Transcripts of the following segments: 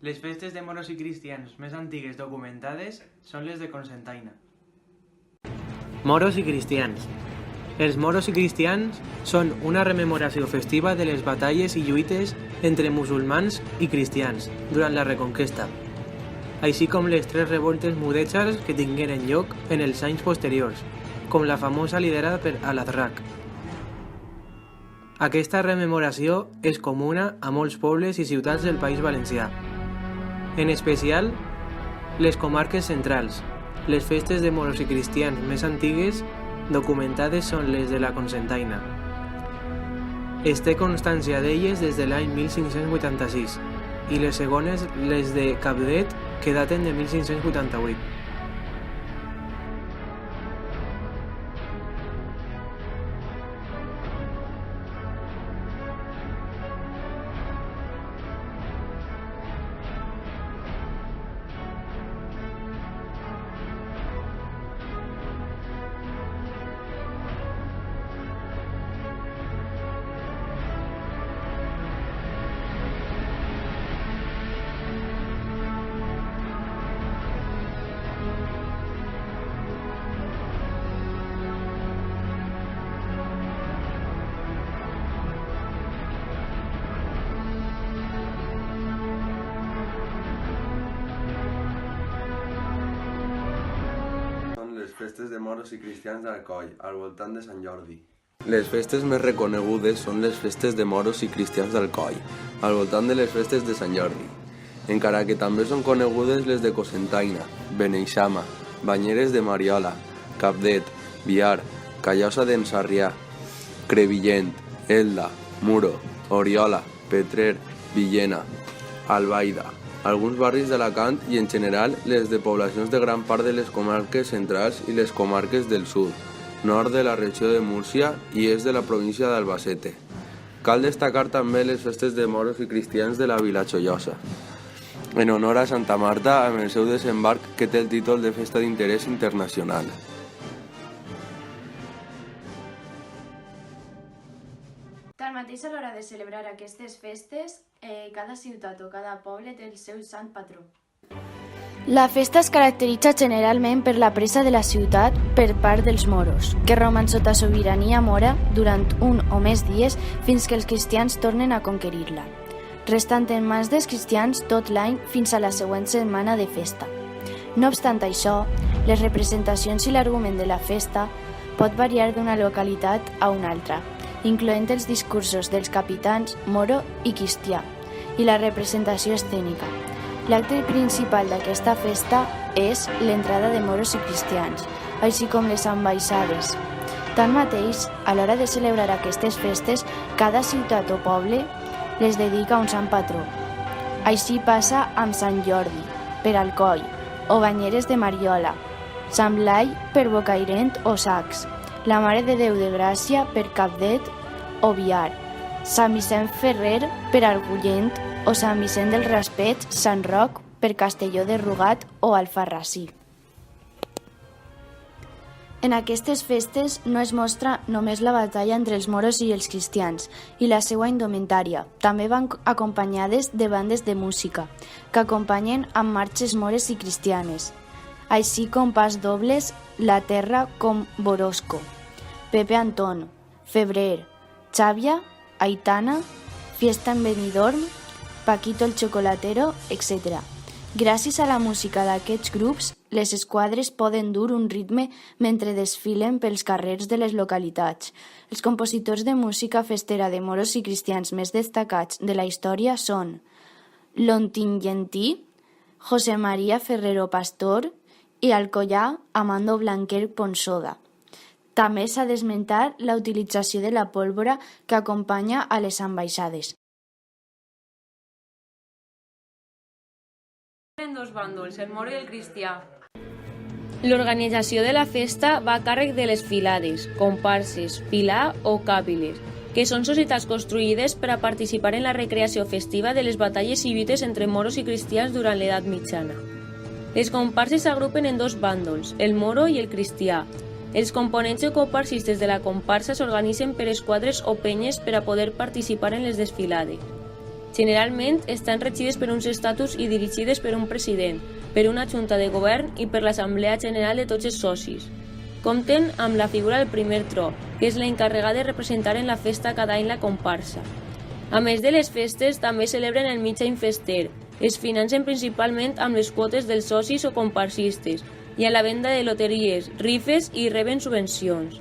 Les festes de moros i cristians més antigues documentades són les de Cocentaina. Moros i cristians. Els moros i cristians són una rememoració festiva de les batalles i lluites entre musulmans i cristians durant la Reconquesta, així com les 3 revoltes mudèjars que tingueren lloc en els anys posteriors, com la famosa liderada per Al-Azraq. Aquesta rememoració és comuna a molts pobles i ciutats del País Valencià, en especial les comarques centrals. Les festes de moros i cristians més antigues documentades són les de la Cocentaina. Es té constància d'elles des de l'any 1586 i les segones, les de Cabdet, que daten de 1588. Les festes de moros i cristians d'Alcoi, al voltant de Sant Jordi. Les festes més reconegudes són les festes de moros i cristians d'Alcoi, al voltant de les festes de Sant Jordi, encara que també són conegudes les de Cocentaina, Beneixama, Banyeres de Mariola, Cabdet, Biar, Callosa d'en Sarrià, Crevillent, Elda, Muro, Oriola, Petrer, Villena, Albaida, alguns barris d'Alacant i en general les de poblacions de gran part de les comarques centrals i les comarques del sud, nord de la regió de Múrcia i est de la província d'Albacete. Cal destacar també les festes de moros i cristians de la Vila Joiosa, en honor a Santa Marta amb el seu desembarc que té el títol de Festa d'Interès Internacional. Tanmateix, a l'hora de celebrar aquestes festes, cada ciutat o cada poble té el seu sant patró. La festa es caracteritza generalment per la presa de la ciutat per part dels moros, que roman sota sobirania mora durant un o més dies fins que els cristians tornen a conquerir-la, restant en mans dels cristians tot l'any fins a la següent setmana de festa. No obstant això, les representacions i l'argument de la festa pot variar d'una localitat a una altra, incloent els discursos dels capitans moro i cristià i la representació escènica. L'acte principal d'aquesta festa és l'entrada de moros i cristians, així com les ambaixades. Tanmateix, a l'hora de celebrar aquestes festes, cada ciutat o poble les dedica a un sant patró. Així passa amb Sant Jordi, per Alcoi, o Banyeres de Mariola, Sant Blai per Bocairent o Sacs, la Mare de Déu de Gràcia per Cabdet o Biar, Sant Vicent Ferrer per Argullent o Sant Vicent del Raspeig, Sant Roc per Castelló de Rugat o Alfarrasí. En aquestes festes no es mostra només la batalla entre els moros i els cristians i la seva indumentària. També van acompanyades de bandes de música que acompanyen amb marxes mores i cristianes, així com pas dobles La Terra com Borosco, Pepe Antón, Febrer, Xàbia, Aitana, Fiesta en Benidorm, Paquito el Chocolatero, etc. Gràcies a la música d'aquests grups, les esquadres poden dur un ritme mentre desfilen pels carrers de les localitats. Els compositors de música festera de moros i cristians més destacats de la història són l'Ontinyentí, José María Ferrero Pastor i Alcoyà Amando Blanquer Ponsoda. També s'ha d'esmentar la utilització de la pólvora que acompanya a les ambaixades. En dos bàndols, el moro i el cristià. L'organització de la festa va a càrrec de les filades, comparses, pilar o càpiles, que són societats construïdes per a participar en la recreació festiva de les batalles i lluites entre moros i cristians durant l'edat mitjana. Les comparses s'agrupen en dos bàndols, el moro i el cristià. Els components o comparsistes de la comparsa s'organitzen per esquadres o penyes per a poder participar en les desfilades. Generalment estan regides per uns estatus i dirigides per un president, per una junta de govern i per l'Assemblea General de tots els socis. Compten amb la figura del primer tro, que és l'encarregat de representar en la festa cada any la comparsa. A més de les festes, també celebren el mitjà fester. Es financen principalment amb les quotes dels socis o comparsistes i a la venda de loteries, rifes i reben subvencions.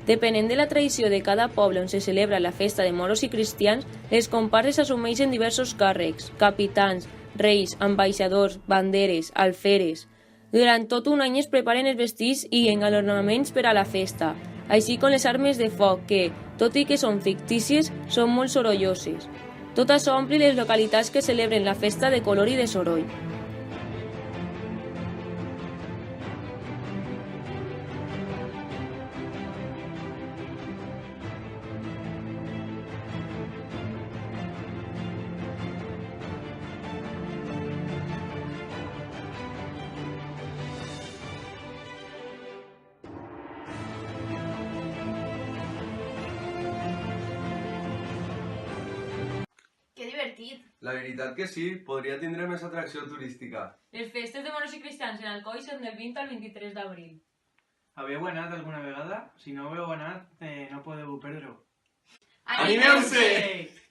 Depenent de la tradició de cada poble on se celebra la festa de moros i cristians, les comparses assumeixen diversos càrrecs, capitans, reis, ambaixadors, banderes, alferes. Durant tot un any es preparen els vestits i engalonaments per a la festa, així com les armes de foc que, tot i que són fictícies, són molt sorolloses. Tot això ompli les localitats que celebren la festa de color i de soroll. Que divertit! La veritat que sí, podria tindre més atracció turística. Les festes de moros i cristians en Alcoi són del 20 al 23 d'abril. Haveu anat alguna vegada? Si no heu anat, no podeu perdre-ho. Animeu-se!